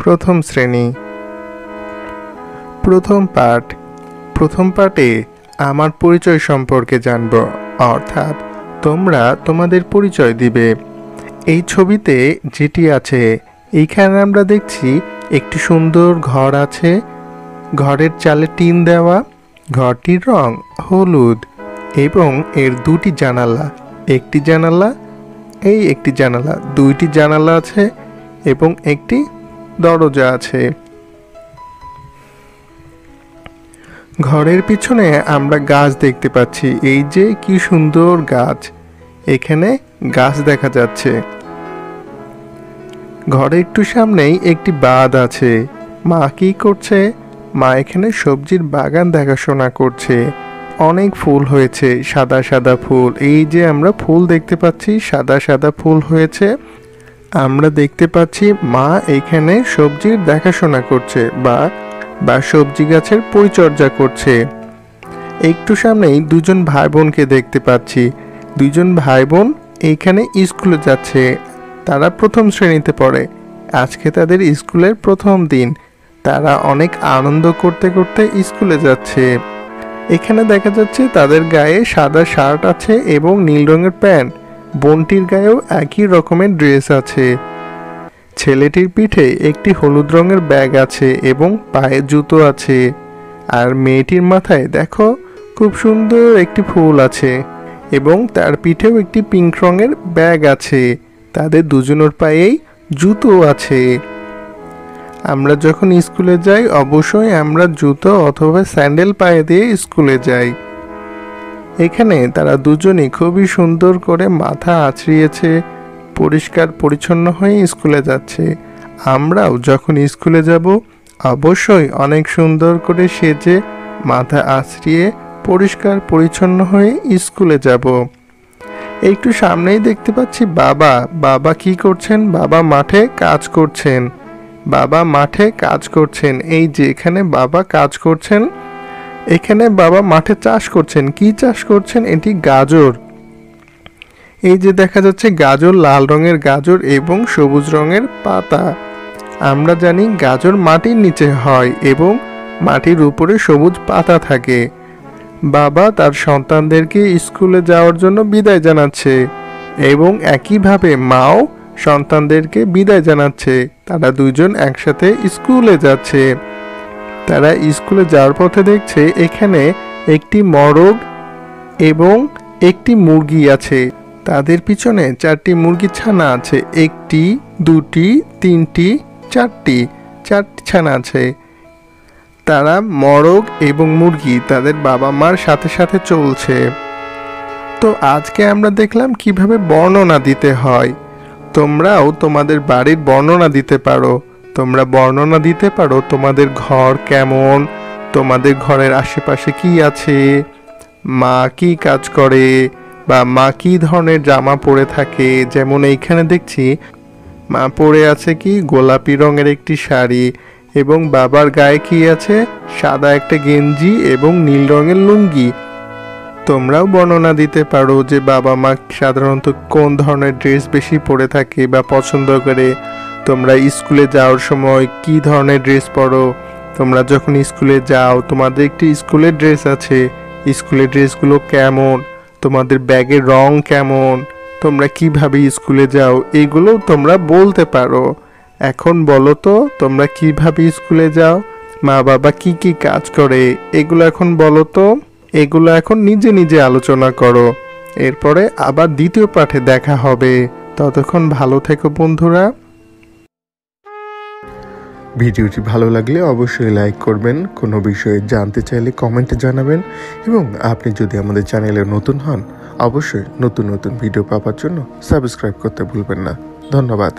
প্রথম শ্রেণী। প্রথম পাঠ। প্রথম পাঠে আমার পরিচয় সম্পর্কে জানব, অর্থাৎ তোমরা তোমাদের পরিচয় দিবে। এই ছবিতে যেটি আছে, এইখানে আমরা দেখছি একটি সুন্দর ঘর আছে। ঘরের চালে টিন দেওয়া, ঘরটির রং হলুদ এবং এর দুটি জানালা, একটি জানালা, এই একটি জানালা, দুইটি জানালা আছে এবং একটি দরজা আছে। ঘরের পিছনে আমরা গাছ দেখতে পাচ্ছি। এই যে কি সুন্দর গাছ, এখানে গাছ দেখা যাচ্ছে। ঘরের একটু সামনেই একটি বাঁধ আছে। মা কি করছে? মা এখানে সবজির বাগান দেখাশোনা করছে। অনেক ফুল হয়েছে, সাদা সাদা ফুল। এই যে আমরা ফুল দেখতে পাচ্ছি, সাদা সাদা ফুল হয়েছে। আমরা দেখতে পাচ্ছি মা এখানে সবজির দেখাশোনা করছে বা সবজি গাছের পরিচর্যা করছে। একটু সামনেই দুজন ভাই বোনকে দেখতে পাচ্ছি। দুজন ভাই বোন এইখানে স্কুলে যাচ্ছে। তারা প্রথম শ্রেণীতে পড়ে। আজকে তাদের স্কুলের প্রথম দিন। তারা অনেক আনন্দ করতে করতে স্কুলে যাচ্ছে। এখানে দেখা যাচ্ছে তাদের গায়ে সাদা শার্ট আছে এবং নীল রঙের প্যান্ট। বোনটির গায়েও একই রকমের ড্রেস আছে। ছেলেটির পিঠে একটি হলুদ রঙের ব্যাগ আছে এবং পায়ে জুতো আছে। আর মেয়েটির মাথায় দেখো খুব সুন্দর একটি ফুল আছে এবং তার পিঠেও একটি পিঙ্ক রঙের ব্যাগ আছে। তাদের দুজনের পায়েই জুতো আছে। আমরা যখন স্কুলে যাই অবশ্যই আমরা জুতো অথবা স্যান্ডেল পায়ে দিয়ে স্কুলে যাই। এখানে তারা দুজনেই খুবই সুন্দর করে মাথা আঁচড়িয়েছে, পরিষ্কার পরিচ্ছন্ন হয়ে স্কুলে যাচ্ছে। আমরাও যখন স্কুলে যাব অবশ্যই অনেক সুন্দর করে সেজে মাথা আঁচড়িয়ে পরিষ্কার পরিচ্ছন্ন হয়ে স্কুলে যাব। একটু সামনেই দেখতে পাচ্ছি বাবা কি করছেন? বাবা মাঠে কাজ করছেন। বাবা মাঠে কাজ করছেন। এই যে এখানে বাবা কাজ করছেন। এখানে বাবা মাঠে চাষ করছেন। কি চাষ করছেন? এটি গাজর। এই যে দেখা যাচ্ছে গাজর, লাল রঙের গাজর এবং সবুজ রঙের পাতা। আমরা জানি গাজর মাটির নিচে হয় এবং মাটির উপরে সবুজ পাতা থাকে। বাবা তার সন্তানদেরকে স্কুলে যাওয়ার জন্য বিদায় জানাচ্ছে এবং একইভাবে মাও সন্তানদেরকে বিদায় জানাচ্ছে। তারা দুইজন একসাথে স্কুলে যাচ্ছে। তারা স্কুলে যাওয়ার পথে দেখছে এখানে একটি মোরগ এবং একটি মুরগি আছে। তাদের পিছনে 4টি মুরগির ছানা আছে। 1টি, 2টি, 3টি, 4টি ছানা আছে। তারা মোরগ এবং মুরগি তাদের বাবা মার সাথে সাথে চলছে। তো আজকে আমরা দেখলাম কিভাবে বর্ণনা দিতে হয়। তোমরাও তোমাদের বাড়ির বর্ণনা দিতে পারো। তোমরা বর্ণনা দিতে পারো তোমাদের ঘর কেমন, তোমাদের ঘরের আশেপাশে কি আছে, মা কি কাজ করে বা মা কি ধরনের জামা পরে থাকে। যেমন এইখানে দেখছি মা পরে আছে কি গোলাপি রঙের একটি শাড়ি এবং বাবার গায়ে কি আছে সাদা একটা গেঞ্জি এবং নীল রঙের লুঙ্গি। তোমরাও বর্ণনা দিতে পারো যে বাবা মা সাধারণত কোন ধরনের ড্রেস বেশি পরে থাকে বা পছন্দ করে। তোমরা স্কুলে যাওয়ার সময় কি ধরনের ড্রেস পরো। তোমরা যখন স্কুলে যাও তোমাদের একটি স্কুলের ড্রেস আছে, স্কুলের ড্রেসগুলো কেমন, তোমাদের ব্যাগের রং কেমন, তোমরা কিভাবে স্কুলে যাও, এগুলো তোমরা বলতে পারো। এখন বলো তো তোমরা কিভাবে স্কুলে যাও, মা বাবা কি কি কাজ করে, এগুলো এখন বলো তো। এগুলো এখন নিজে নিজে আলোচনা করো। এরপরে আবার দ্বিতীয় পাঠে দেখা হবে। ততক্ষণ ভালো থেকো বন্ধুরা। ভিডিওটি ভালো লাগলে অবশ্যই লাইক করবেন। কোনো বিষয়ে জানতে চাইলে কমেন্টে জানাবেন এবং আপনি যদি আমাদের চ্যানেলে নতুন হন অবশ্যই নতুন নতুন ভিডিও পাওয়ার জন্য সাবস্ক্রাইব করতে ভুলবেন না। ধন্যবাদ।